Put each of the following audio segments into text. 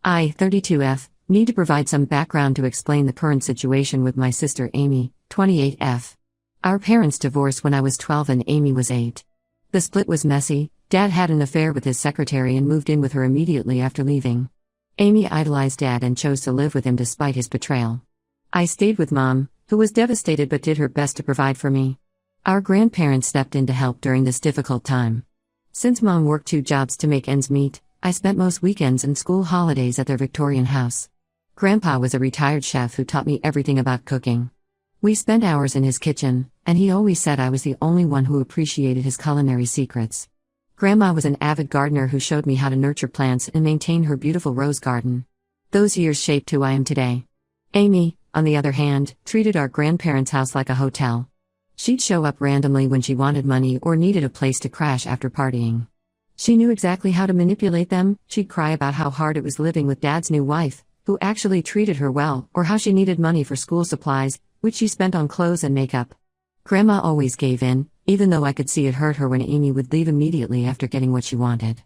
I, 32F, need to provide some background to explain the current situation with my sister Amy, 28F. Our parents divorced when I was 12 and Amy was 8. The split was messy. Dad had an affair with his secretary and moved in with her immediately after leaving. Amy idolized Dad and chose to live with him despite his betrayal. I stayed with Mom, who was devastated but did her best to provide for me. Our grandparents stepped in to help during this difficult time. Since Mom worked 2 jobs to make ends meet, I spent most weekends and school holidays at their Victorian house. Grandpa was a retired chef who taught me everything about cooking. We spent hours in his kitchen, and he always said I was the only one who appreciated his culinary secrets. Grandma was an avid gardener who showed me how to nurture plants and maintain her beautiful rose garden. Those years shaped who I am today. Amy, on the other hand, treated our grandparents' house like a hotel. She'd show up randomly when she wanted money or needed a place to crash after partying. She knew exactly how to manipulate them. She'd cry about how hard it was living with Dad's new wife, who actually treated her well, or how she needed money for school supplies, which she spent on clothes and makeup. Grandma always gave in, even though I could see it hurt her when Amy would leave immediately after getting what she wanted.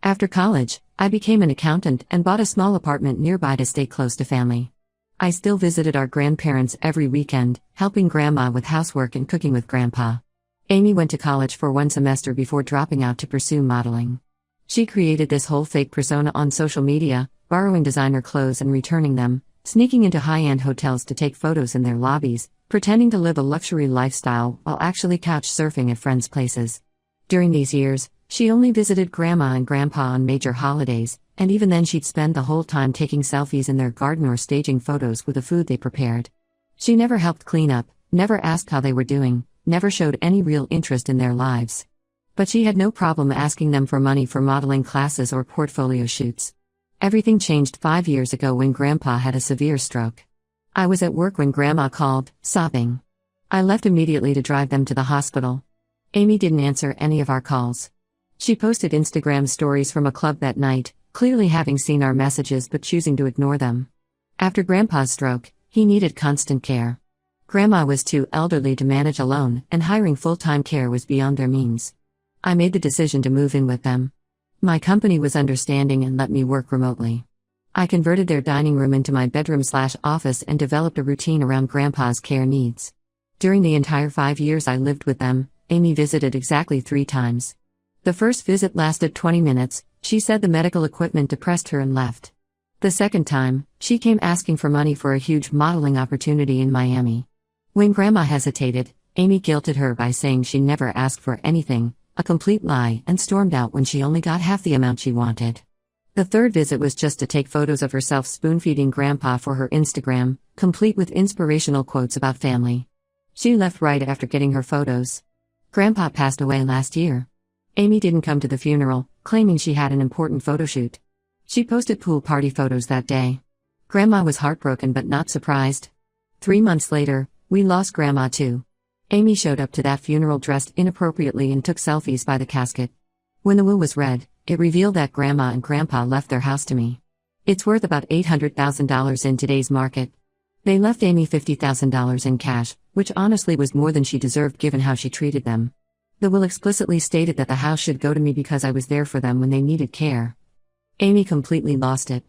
After college, I became an accountant and bought a small apartment nearby to stay close to family. I still visited our grandparents every weekend, helping Grandma with housework and cooking with Grandpa. Amy went to college for 1 semester before dropping out to pursue modeling. She created this whole fake persona on social media, borrowing designer clothes and returning them, sneaking into high-end hotels to take photos in their lobbies, pretending to live a luxury lifestyle while actually couch surfing at friends' places. During these years, she only visited Grandma and Grandpa on major holidays, and even then she'd spend the whole time taking selfies in their garden or staging photos with the food they prepared. She never helped clean up, never asked how they were doing, never showed any real interest in their lives. But she had no problem asking them for money for modeling classes or portfolio shoots. Everything changed 5 years ago when Grandpa had a severe stroke. I was at work when Grandma called, sobbing. I left immediately to drive them to the hospital. Amy didn't answer any of our calls. She posted Instagram stories from a club that night, clearly having seen our messages but choosing to ignore them. After Grandpa's stroke, he needed constant care. Grandma was too elderly to manage alone, and hiring full-time care was beyond their means. I made the decision to move in with them. My company was understanding and let me work remotely. I converted their dining room into my bedroom/office and developed a routine around Grandpa's care needs. During the entire 5 years I lived with them, Amy visited exactly 3 times. The first visit lasted 20 minutes, she said the medical equipment depressed her and left. The second time, she came asking for money for a huge modeling opportunity in Miami. When Grandma hesitated, Amy guilted her by saying she never asked for anything, a complete lie, and stormed out when she only got half the amount she wanted. The third visit was just to take photos of herself spoon-feeding Grandpa for her Instagram, complete with inspirational quotes about family. She left right after getting her photos. Grandpa passed away last year. Amy didn't come to the funeral, claiming she had an important photo shoot. She posted pool party photos that day. Grandma was heartbroken but not surprised. 3 months later, we lost Grandma too. Amy showed up to that funeral dressed inappropriately and took selfies by the casket. When the will was read, it revealed that Grandma and Grandpa left their house to me. It's worth about $800,000 in today's market. They left Amy $50,000 in cash, which honestly was more than she deserved given how she treated them. The will explicitly stated that the house should go to me because I was there for them when they needed care. Amy completely lost it.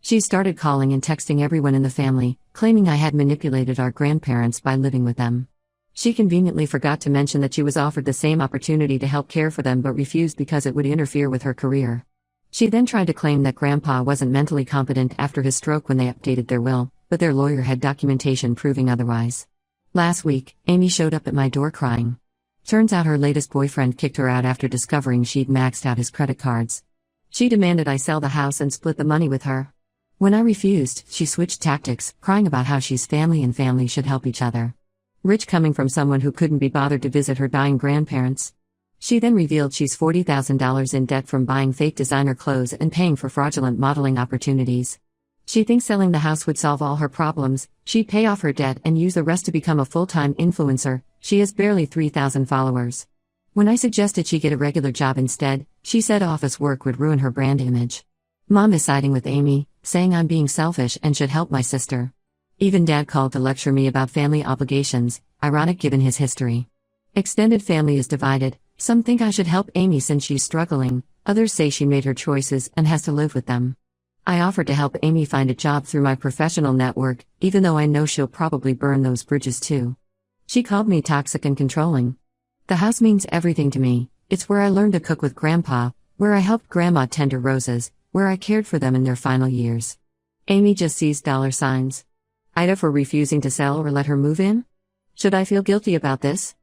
She started calling and texting everyone in the family, claiming I had manipulated our grandparents by living with them. She conveniently forgot to mention that she was offered the same opportunity to help care for them but refused because it would interfere with her career. She then tried to claim that Grandpa wasn't mentally competent after his stroke when they updated their will, but their lawyer had documentation proving otherwise. Last week, Amy showed up at my door crying. Turns out her latest boyfriend kicked her out after discovering she'd maxed out his credit cards. She demanded I sell the house and split the money with her. When I refused, she switched tactics, crying about how she's family and family should help each other. Rich coming from someone who couldn't be bothered to visit her dying grandparents. She then revealed she's $40,000 in debt from buying fake designer clothes and paying for fraudulent modeling opportunities. She thinks selling the house would solve all her problems. She'd pay off her debt and use the rest to become a full-time influencer. She has barely 3,000 followers. When I suggested she get a regular job instead, she said office work would ruin her brand image. Mom is siding with Amy, saying I'm being selfish and should help my sister. Even Dad called to lecture me about family obligations, ironic given his history. Extended family is divided. Some think I should help Amy since she's struggling, others say she made her choices and has to live with them. I offered to help Amy find a job through my professional network, even though I know she'll probably burn those bridges too. She called me toxic and controlling. The house means everything to me. It's where I learned to cook with Grandpa, where I helped Grandma tend to roses, where I cared for them in their final years. Amy just sees dollar signs. Ida for refusing to sell or let her move in? Should I feel guilty about this?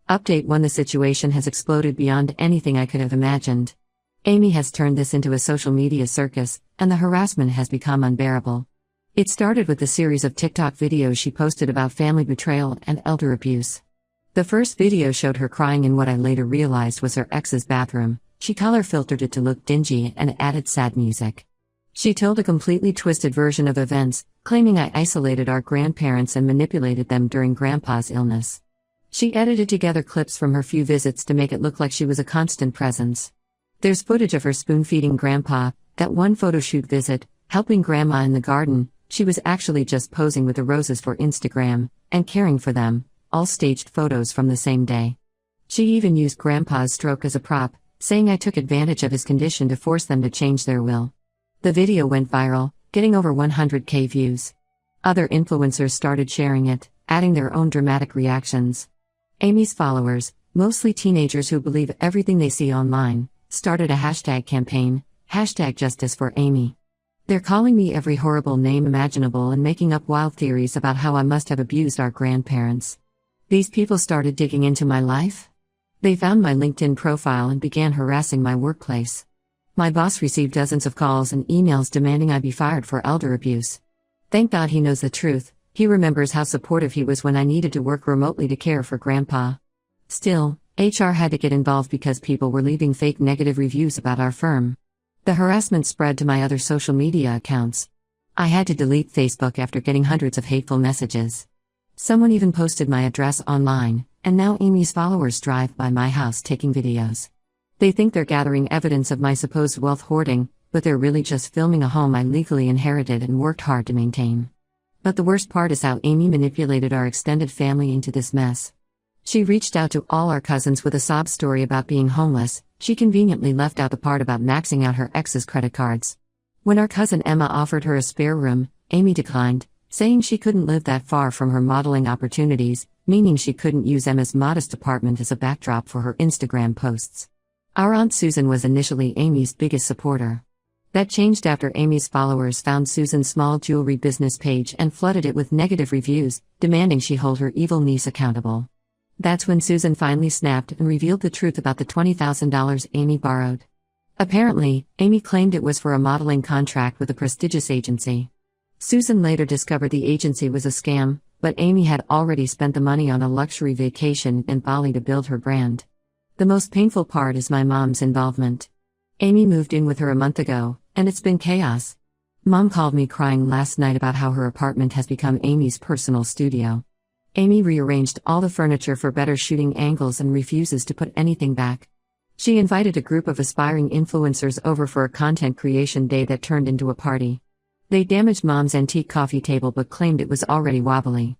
Update 1: The situation has exploded beyond anything I could have imagined. Amy has turned this into a social media circus, and the harassment has become unbearable. It started with a series of TikTok videos she posted about family betrayal and elder abuse. The first video showed her crying in what I later realized was her ex's bathroom. She color filtered it to look dingy and added sad music. She told a completely twisted version of events, claiming I isolated our grandparents and manipulated them during Grandpa's illness. She edited together clips from her few visits to make it look like she was a constant presence. There's footage of her spoon-feeding Grandpa, that one photoshoot visit, helping Grandma in the garden. She was actually just posing with the roses for Instagram, and caring for them, all staged photos from the same day. She even used Grandpa's stroke as a prop, saying I took advantage of his condition to force them to change their will. The video went viral, getting over 100,000 views. Other influencers started sharing it, adding their own dramatic reactions. Amy's followers, mostly teenagers who believe everything they see online, started a hashtag campaign, #JusticeForAmy. They're calling me every horrible name imaginable and making up wild theories about how I must have abused our grandparents. These people started digging into my life. They found my LinkedIn profile and began harassing my workplace. My boss received dozens of calls and emails demanding I be fired for elder abuse. Thank God he knows the truth. He remembers how supportive he was when I needed to work remotely to care for Grandpa. Still, HR had to get involved because people were leaving fake negative reviews about our firm. The harassment spread to my other social media accounts. I had to delete Facebook after getting hundreds of hateful messages. Someone even posted my address online, and now Amy's followers drive by my house taking videos. They think they're gathering evidence of my supposed wealth hoarding, but they're really just filming a home I legally inherited and worked hard to maintain. But the worst part is how Amy manipulated our extended family into this mess. She reached out to all our cousins with a sob story about being homeless. She conveniently left out the part about maxing out her ex's credit cards. When our cousin Emma offered her a spare room, Amy declined, saying she couldn't live that far from her modeling opportunities, meaning she couldn't use Emma's modest apartment as a backdrop for her Instagram posts. Our Aunt Susan was initially Amy's biggest supporter. That changed after Amy's followers found Susan's small jewelry business page and flooded it with negative reviews, demanding she hold her evil niece accountable. That's when Susan finally snapped and revealed the truth about the $20,000 Amy borrowed. Apparently, Amy claimed it was for a modeling contract with a prestigious agency. Susan later discovered the agency was a scam, but Amy had already spent the money on a luxury vacation in Bali to build her brand. The most painful part is my mom's involvement. Amy moved in with her a month ago, and it's been chaos. Mom called me crying last night about how her apartment has become Amy's personal studio. Amy rearranged all the furniture for better shooting angles and refuses to put anything back. She invited a group of aspiring influencers over for a content creation day that turned into a party. They damaged Mom's antique coffee table but claimed it was already wobbly.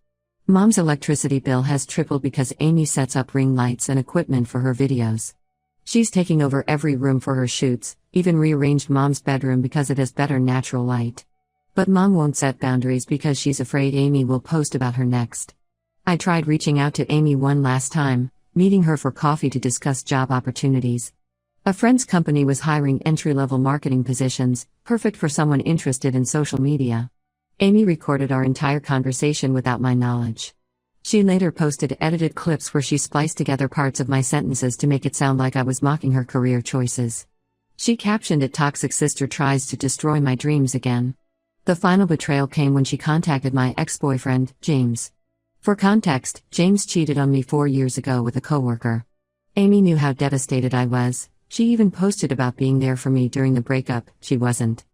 Mom's electricity bill has tripled because Amy sets up ring lights and equipment for her videos. She's taking over every room for her shoots, even rearranged Mom's bedroom because it has better natural light. But Mom won't set boundaries because she's afraid Amy will post about her next. I tried reaching out to Amy one last time, meeting her for coffee to discuss job opportunities. A friend's company was hiring entry-level marketing positions, perfect for someone interested in social media. Amy recorded our entire conversation without my knowledge. She later posted edited clips where she spliced together parts of my sentences to make it sound like I was mocking her career choices. She captioned it "Toxic Sister Tries to Destroy My Dreams Again." The final betrayal came when she contacted my ex-boyfriend, James. For context, James cheated on me 4 years ago with a coworker. Amy knew how devastated I was. She even posted about being there for me during the breakup. She wasn't.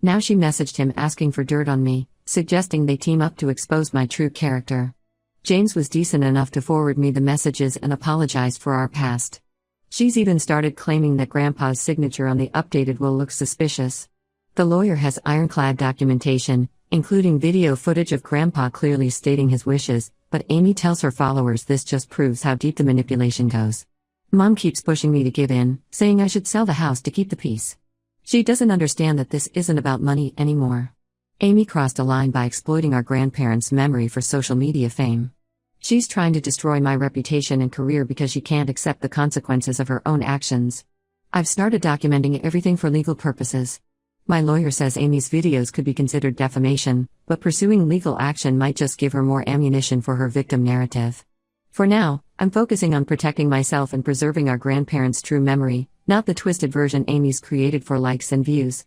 Now she messaged him asking for dirt on me, suggesting they team up to expose my true character. James was decent enough to forward me the messages and apologized for our past. She's even started claiming that Grandpa's signature on the updated will looks suspicious. The lawyer has ironclad documentation, including video footage of Grandpa clearly stating his wishes, but Amy tells her followers this just proves how deep the manipulation goes. Mom keeps pushing me to give in, saying I should sell the house to keep the peace. She doesn't understand that this isn't about money anymore. Amy crossed a line by exploiting our grandparents' memory for social media fame. She's trying to destroy my reputation and career because she can't accept the consequences of her own actions. I've started documenting everything for legal purposes. My lawyer says Amy's videos could be considered defamation, but pursuing legal action might just give her more ammunition for her victim narrative. For now, I'm focusing on protecting myself and preserving our grandparents' true memory, not the twisted version Amy's created for likes and views.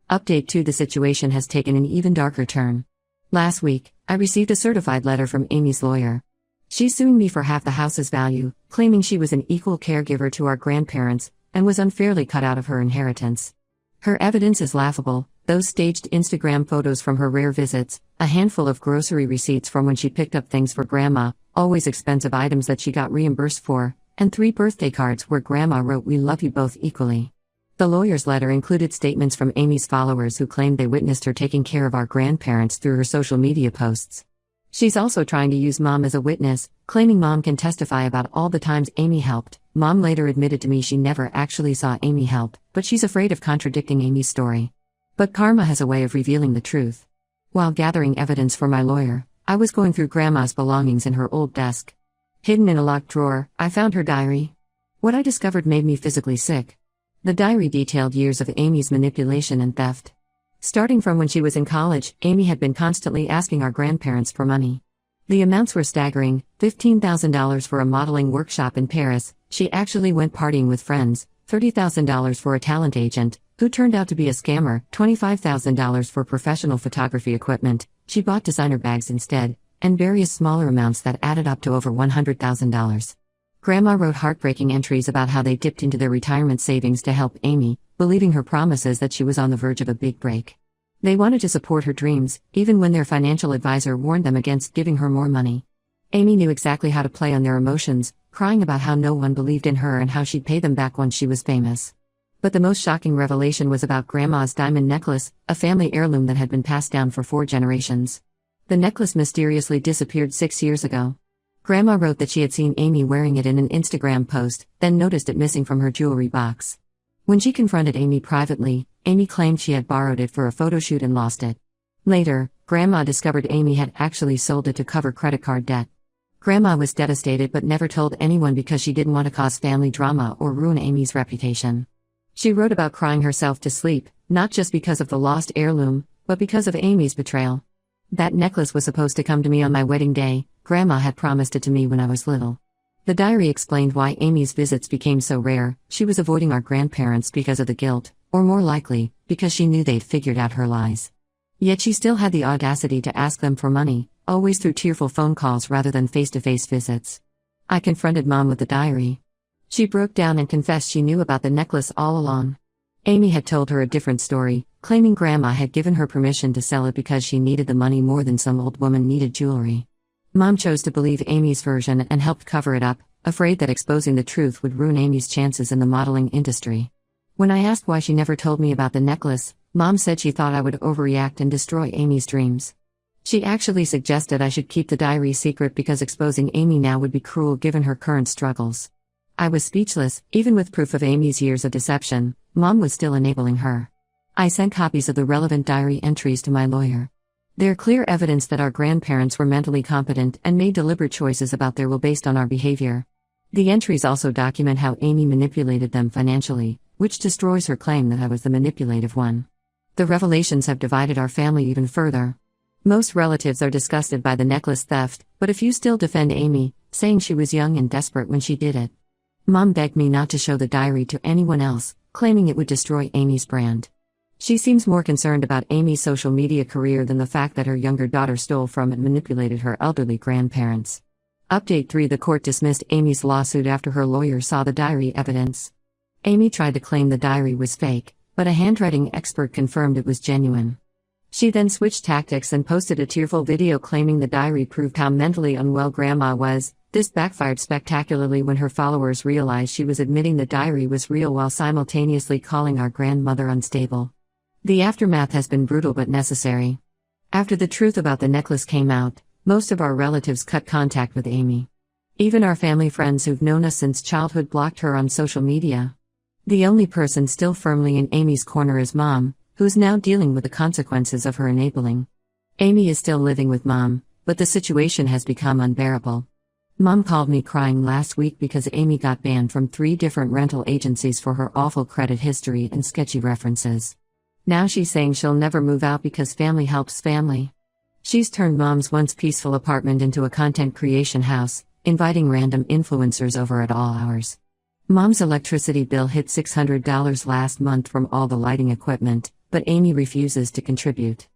Update 2: The situation has taken an even darker turn. Last week, I received a certified letter from Amy's lawyer. She's suing me for half the house's value, claiming she was an equal caregiver to our grandparents and was unfairly cut out of her inheritance. Her evidence is laughable: those staged Instagram photos from her rare visits, a handful of grocery receipts from when she picked up things for Grandma, always expensive items that she got reimbursed for, and 3 birthday cards where Grandma wrote "We love you both equally." The lawyer's letter included statements from Amy's followers who claimed they witnessed her taking care of our grandparents through her social media posts. She's also trying to use Mom as a witness, claiming Mom can testify about all the times Amy helped. Mom later admitted to me she never actually saw Amy help, but she's afraid of contradicting Amy's story. But karma has a way of revealing the truth. While gathering evidence for my lawyer, I was going through Grandma's belongings in her old desk. Hidden in a locked drawer, I found her diary. What I discovered made me physically sick. The diary detailed years of Amy's manipulation and theft. Starting from when she was in college, Amy had been constantly asking our grandparents for money. The amounts were staggering: $15,000 for a modeling workshop in Paris. She actually went partying with friends. $30,000 for a talent agent, who turned out to be a scammer. $25,000 for professional photography equipment. She bought designer bags instead, and various smaller amounts that added up to over $100,000. Grandma wrote heartbreaking entries about how they dipped into their retirement savings to help Amy, believing her promises that she was on the verge of a big break. They wanted to support her dreams, even when their financial advisor warned them against giving her more money. Amy knew exactly how to play on their emotions, crying about how no one believed in her and how she'd pay them back once she was famous. But the most shocking revelation was about Grandma's diamond necklace, a family heirloom that had been passed down for 4 generations. The necklace mysteriously disappeared 6 years ago. Grandma wrote that she had seen Amy wearing it in an Instagram post, then noticed it missing from her jewelry box. When she confronted Amy privately, Amy claimed she had borrowed it for a photo shoot and lost it. Later, Grandma discovered Amy had actually sold it to cover credit card debt. Grandma was devastated but never told anyone because she didn't want to cause family drama or ruin Amy's reputation. She wrote about crying herself to sleep, not just because of the lost heirloom, but because of Amy's betrayal. That necklace was supposed to come to me on my wedding day. Grandma had promised it to me when I was little. The diary explained why Amy's visits became so rare. She was avoiding our grandparents because of the guilt, or more likely, because she knew they'd figured out her lies. Yet she still had the audacity to ask them for money, always through tearful phone calls rather than face-to-face visits. I confronted Mom with the diary. She broke down and confessed she knew about the necklace all along. Amy had told her a different story, claiming Grandma had given her permission to sell it because she needed the money more than some old woman needed jewelry. Mom chose to believe Amy's version and helped cover it up, afraid that exposing the truth would ruin Amy's chances in the modeling industry. When I asked why she never told me about the necklace, Mom said she thought I would overreact and destroy Amy's dreams. She actually suggested I should keep the diary secret because exposing Amy now would be cruel given her current struggles. I was speechless. Even with proof of Amy's years of deception, Mom was still enabling her. I sent copies of the relevant diary entries to my lawyer. They're clear evidence that our grandparents were mentally competent and made deliberate choices about their will based on our behavior. The entries also document how Amy manipulated them financially, which destroys her claim that I was the manipulative one. The revelations have divided our family even further. Most relatives are disgusted by the necklace theft, but a few still defend Amy, saying she was young and desperate when she did it. Mom begged me not to show the diary to anyone else, claiming it would destroy Amy's brand. She seems more concerned about Amy's social media career than the fact that her younger daughter stole from and manipulated her elderly grandparents. Update 3: The court dismissed Amy's lawsuit after her lawyer saw the diary evidence. Amy tried to claim the diary was fake, but a handwriting expert confirmed it was genuine. She then switched tactics and posted a tearful video claiming the diary proved how mentally unwell Grandma was. This backfired spectacularly when her followers realized she was admitting the diary was real while simultaneously calling our grandmother unstable. The aftermath has been brutal but necessary. After the truth about the necklace came out, most of our relatives cut contact with Amy. Even our family friends who've known us since childhood blocked her on social media. The only person still firmly in Amy's corner is Mom, who's now dealing with the consequences of her enabling. Amy is still living with Mom, but the situation has become unbearable. Mom called me crying last week because Amy got banned from 3 different rental agencies for her awful credit history and sketchy references. Now she's saying she'll never move out because family helps family. She's turned Mom's once peaceful apartment into a content creation house, inviting random influencers over at all hours. Mom's electricity bill hit $600 last month from all the lighting equipment, but Amy refuses to contribute.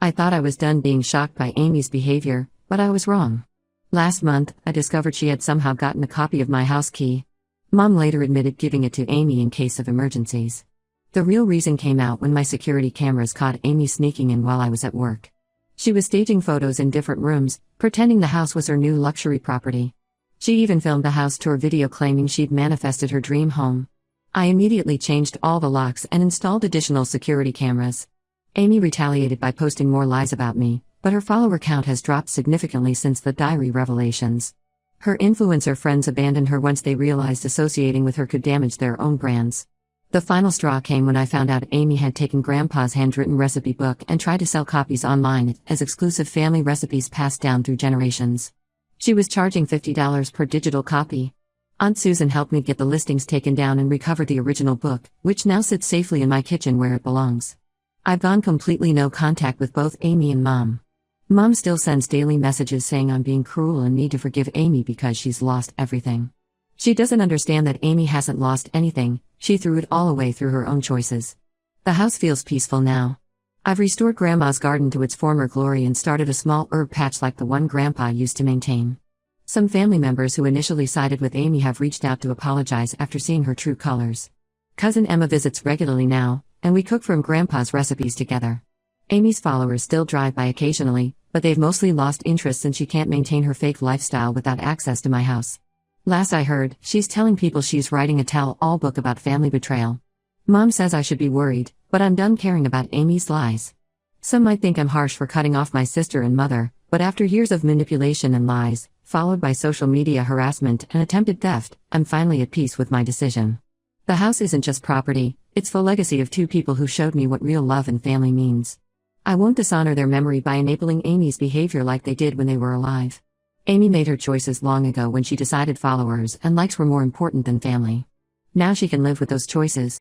I thought I was done being shocked by Amy's behavior, but I was wrong. Last month, I discovered she had somehow gotten a copy of my house key. Mom later admitted giving it to Amy in case of emergencies. The real reason came out when my security cameras caught Amy sneaking in while I was at work. She was staging photos in different rooms, pretending the house was her new luxury property. She even filmed a house tour video claiming she'd manifested her dream home. I immediately changed all the locks and installed additional security cameras. Amy retaliated by posting more lies about me, but her follower count has dropped significantly since the diary revelations. Her influencer friends abandoned her once they realized associating with her could damage their own brands. The final straw came when I found out Amy had taken Grandpa's handwritten recipe book and tried to sell copies online as exclusive family recipes passed down through generations. She was charging $50 per digital copy. Aunt Susan helped me get the listings taken down and recover the original book, which now sits safely in my kitchen where it belongs. I've gone completely no contact with both Amy and Mom. Mom still sends daily messages saying I'm being cruel and need to forgive Amy because she's lost everything. She doesn't understand that Amy hasn't lost anything, she threw it all away through her own choices. The house feels peaceful now. I've restored Grandma's garden to its former glory and started a small herb patch like the one Grandpa used to maintain. Some family members who initially sided with Amy have reached out to apologize after seeing her true colors. Cousin Emma visits regularly now, and we cook from Grandpa's recipes together. Amy's followers still drive by occasionally, but they've mostly lost interest since she can't maintain her fake lifestyle without access to my house. Last I heard, she's telling people she's writing a tell-all book about family betrayal. Mom says I should be worried, but I'm done caring about Amy's lies. Some might think I'm harsh for cutting off my sister and mother, but after years of manipulation and lies, followed by social media harassment and attempted theft, I'm finally at peace with my decision. The house isn't just property, it's the legacy of 2 people who showed me what real love and family means. I won't dishonor their memory by enabling Amy's behavior like they did when they were alive. Amy made her choices long ago when she decided followers and likes were more important than family. Now she can live with those choices,